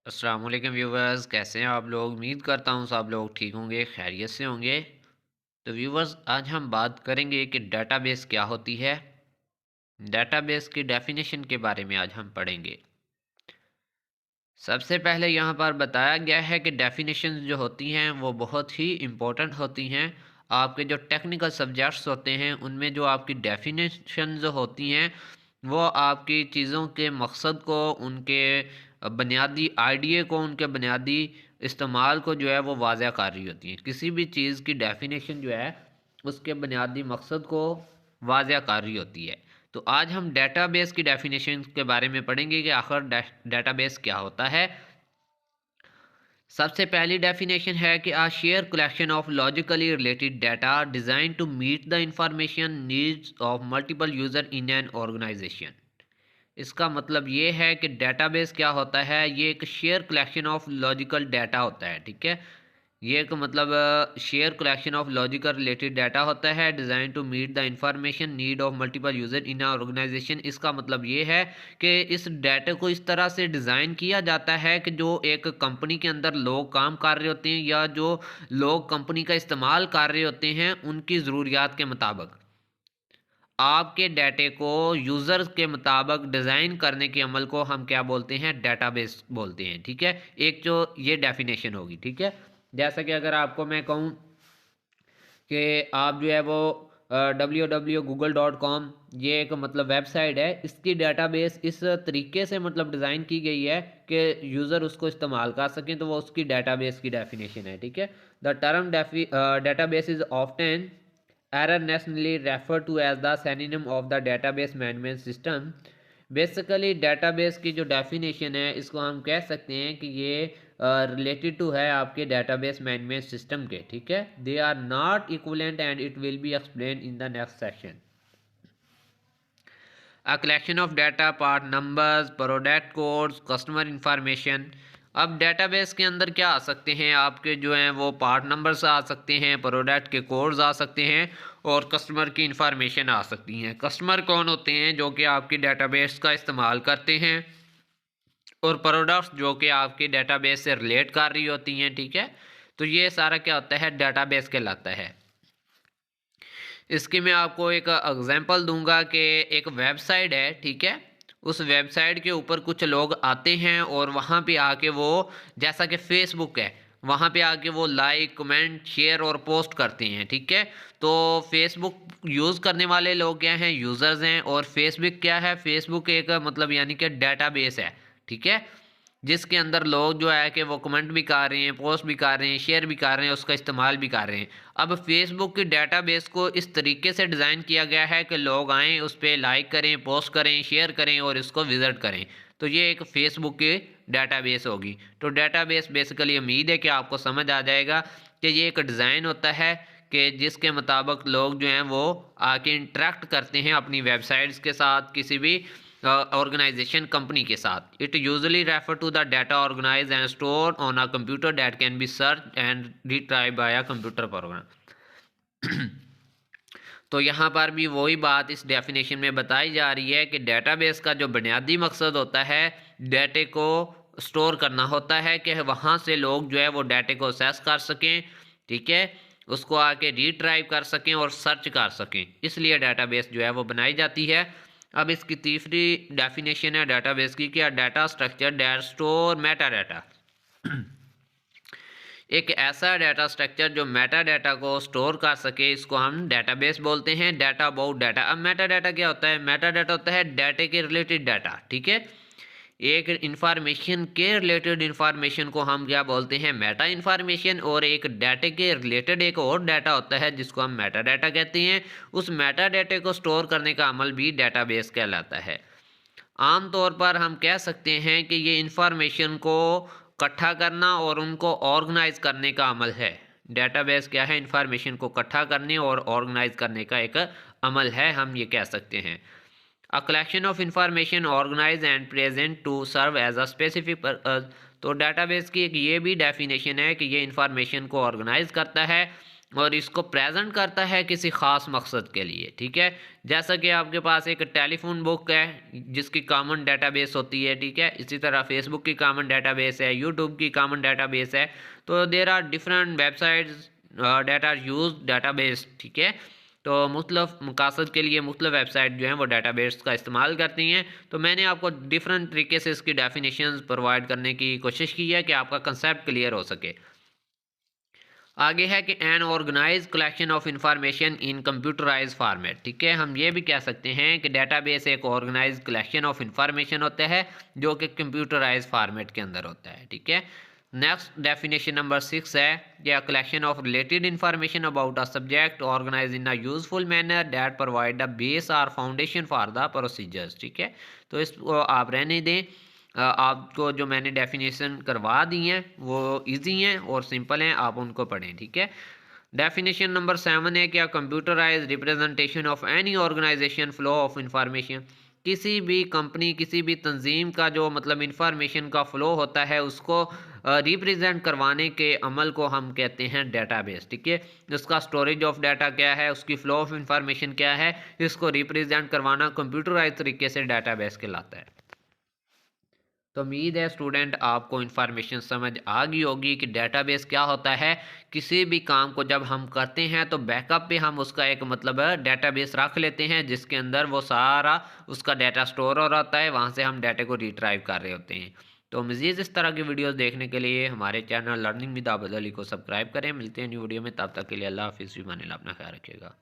अस्सलाम वालेकुम व्यूवर्स, कैसे हैं आप लोग। उम्मीद करता हूँ सब लोग ठीक होंगे, खैरियत से होंगे। तो व्यूवर्स, आज हम बात करेंगे कि डेटाबेस क्या होती है। डेटाबेस की डेफिनेशन के बारे में आज हम पढ़ेंगे। सबसे पहले यहाँ पर बताया गया है कि डेफिनेशन जो होती हैं वो बहुत ही इम्पोर्टेंट होती हैं। आपके जो टेक्निकल सब्जेक्ट्स होते हैं उनमें जो आपकी डेफिनेशन जो होती हैं वो आपकी चीज़ों के मकसद को, उनके बुनियादी आइडिया को, उनके बुनियादी इस्तेमाल को जो है वो वाज़ह कर रही होती हैं। किसी भी चीज़ की डेफिनेशन जो है उसके बुनियादी मकसद को वाज़ह कर रही होती है। तो आज हम डेटाबेस की डेफिनेशन के बारे में पढ़ेंगे कि आखिर डेटाबेस क्या होता है। सबसे पहली डेफिनेशन है कि a share collection of logically related data design to meet the information needs of multiple user in an organisation. इसका मतलब ये है कि डेटाबेस क्या होता है, ये एक share collection of logical data होता है। ठीक है, ये एक मतलब share collection of logical related data होता है design to meet the information need of multiple user in organisation. इसका मतलब ये है कि इस डाटा को इस तरह से डिज़ाइन किया जाता है कि जो एक कंपनी के अंदर लोग काम कर रहे होते हैं या जो लोग कंपनी का इस्तेमाल कर रहे होते हैं उनकी ज़रूरियात के मुताबिक आपके डाटे को यूज़र के मुताबिक डिज़ाइन करने के अमल को हम क्या बोलते हैं, डेटाबेस बोलते हैं। ठीक है, एक जो ये डेफिनेशन होगी। ठीक है, जैसा कि अगर आपको मैं कहूँ कि आप जो है वो www.google.com ये एक मतलब वेबसाइट है, इसकी डेटाबेस इस तरीके से मतलब डिज़ाइन की गई है कि यूज़र उसको इस्तेमाल कर सकें, तो वो उसकी डेटाबेस की डेफिनेशन है। ठीक है, the term database is often erroneously referred to as the synonym of the database management system। Basically database की जो डेफिनेशन है इसको हम कह सकते हैं कि ये रिलेटेड टू है आपके डेटाबेस मैनेजमेंट सिस्टम के। ठीक है, they are not equivalent and it will be explain in the next session. A collection of data, part numbers, product codes, customer information. अब डेटाबेस के अंदर क्या आ सकते हैं, आपके जो हैं वो पार्ट नंबर्स आ सकते हैं, प्रोडक्ट के कोड्स आ सकते हैं और कस्टमर की इंफॉर्मेशन आ सकती हैं। कस्टमर कौन होते हैं, जो कि आपकी डेटाबेस का इस्तेमाल करते हैं, और प्रोडक्ट्स जो कि आपकी डेटाबेस से रिलेट कर रही होती हैं। ठीक है, तो ये सारा क्या होता है, डेटाबेस कहलाता है। इसकी मैं आपको एक एग्जांपल दूंगा कि एक वेबसाइट है। ठीक है, उस वेबसाइट के ऊपर कुछ लोग आते हैं और वहाँ पे आके वो, जैसा कि फेसबुक है, वहाँ पे आके वो लाइक, कमेंट, शेयर और पोस्ट करते हैं। ठीक है, तो फेसबुक यूज़ करने वाले लोग क्या हैं, यूज़र्स हैं। और फेसबुक क्या है, फेसबुक एक मतलब यानी कि डेटाबेस है। ठीक है, जिसके अंदर लोग जो है कि वो कमेंट भी कर रहे हैं, पोस्ट भी कर रहे हैं, शेयर भी कर रहे हैं, उसका इस्तेमाल भी कर रहे हैं। अब फेसबुक की डेटाबेस को इस तरीके से डिज़ाइन किया गया है कि लोग आएँ, उस पर लाइक करें, पोस्ट करें, शेयर करें और इसको विज़िट करें। तो ये एक फेसबुक की डेटाबेस होगी। तो डेटाबेस बेसिकली उम्मीद है कि आपको समझ आ जाएगा कि ये एक डिज़ाइन होता है कि जिसके मुताबिक लोग जो हैं वो आके इंटरेक्ट करते हैं अपनी वेबसाइट्स के साथ, किसी भी ऑर्गेनाइजेशन कंपनी के साथ। It usually refer to the data organise and store on a computer that can be search and retrieve by a computer program. तो यहाँ पर भी वही बात इस डेफिनेशन में बताई जा रही है कि डेटाबेस का जो बुनियादी मकसद होता है डाटे को स्टोर करना होता है कि वहाँ से लोग जो है वो डाटे को एक्सेस कर सकें। ठीक है, उसको आके रिट्राइव कर सकें और सर्च कर सकें, इसलिए डेटाबेस जो है वो बनाई जाती है। अब इसकी तीसरी डेफिनेशन है डेटाबेस की, क्या data structure that store Meta data. एक ऐसा डाटा स्ट्रक्चर जो मेटा डाटा को स्टोर कर सके, इसको हम डेटाबेस बोलते हैं। Data about data. अब मेटा डाटा क्या होता है, मेटा डाटा होता है डाटे के रिलेटेड डाटा। ठीक है, एक इंफॉर्मेशन के रिलेटेड इंफॉर्मेशन को हम क्या बोलते हैं, मेटा इंफॉर्मेशन। और एक डाटे के रिलेटेड एक और डाटा होता है जिसको हम मेटा डाटा कहते हैं। उस मेटा डाटे को स्टोर करने का अमल भी डेटाबेस कहलाता है। आम तौर पर हम कह सकते हैं कि ये इंफॉर्मेशन को इकट्ठा करना और उनको ऑर्गेनाइज करने का अमल है। डेटाबेस क्या है, इंफॉर्मेशन को इकट्ठा करने और ऑर्गेनाइज करने का एक अमल है, हम ये कह सकते हैं। A collection of information organise and present to serve as a specific purpose. तो डेटाबेस की एक ये भी डेफिनेशन है कि ये इंफॉर्मेशन को ऑर्गेनाइज करता है और इसको प्रेजेंट करता है किसी ख़ास मकसद के लिए, ठीक है। जैसा कि आपके पास एक टेलीफोन बुक है जिसकी कॉमन डेटाबेस होती है, ठीक है। इसी तरह फेसबुक की कॉमन डेटाबेस है, यूट्यूब की कॉमन डेटाबेस है। तो there are different websites that are use database, ठीक है। तो मुख्तलिफ मकासद के लिए मुख्तलिफ वेबसाइट जो हैं वो डेटाबेस का इस्तेमाल करती हैं। तो मैंने आपको डिफरेंट तरीके से इसकी डेफिनेशंस प्रोवाइड करने की कोशिश की है कि आपका कंसेप्ट क्लियर हो सके। आगे है कि an organise collection of information in computerise format, ठीक है। हम ये भी कह सकते हैं कि डेटाबेस एक ऑर्गेनाइज कलेक्शन ऑफ इंफॉर्मेशन होता है जो कि कंप्यूटराइज फॉर्मेट के अंदर होता है, ठीक है। नेक्स्ट डेफिनेशन नंबर 6 है या collection of related information about a subject organise in a useful manner that provide the base और फाउंडेशन फॉर द प्रोसीजर्स, ठीक है। तो इसको आप रहने दें। आपको जो मैंने डेफिनेशन करवा दी हैं वो इजी हैं और सिंपल हैं, आप उनको पढ़ें, ठीक है। डेफिनेशन नंबर 7 है क्या computerise representation of any organisation flow of information, किसी भी कंपनी किसी भी तंजीम का जो मतलब इंफॉर्मेशन का फ़्लो होता है उसको रिप्रेजेंट करवाने के अमल को हम कहते हैं डेटाबेस, ठीक है। उसका स्टोरेज ऑफ डाटा क्या है, उसकी फ़्लो ऑफ इंफॉर्मेशन क्या है, इसको रिप्रेजेंट करवाना कंप्यूटराइज तरीके से डेटाबेस कहलाता है। तो उम्मीद है स्टूडेंट आपको इन्फॉर्मेशन समझ आ गई होगी कि डेटाबेस क्या होता है। किसी भी काम को जब हम करते हैं तो बैकअप पे हम उसका एक मतलब डेटाबेस रख लेते हैं जिसके अंदर वो सारा उसका डाटा स्टोर हो रहता है, वहाँ से हम डाटा को रिट्राइव कर रहे होते हैं। तो मज़ीद इस तरह की वीडियोस देखने के लिए हमारे channel learning with Abid Ali को सब्सक्राइब करें। मिलते हैं न्यू वीडियो में, तब तक के लिए अल्लाह हाफिज़, अपना ख्याल रखिएगा।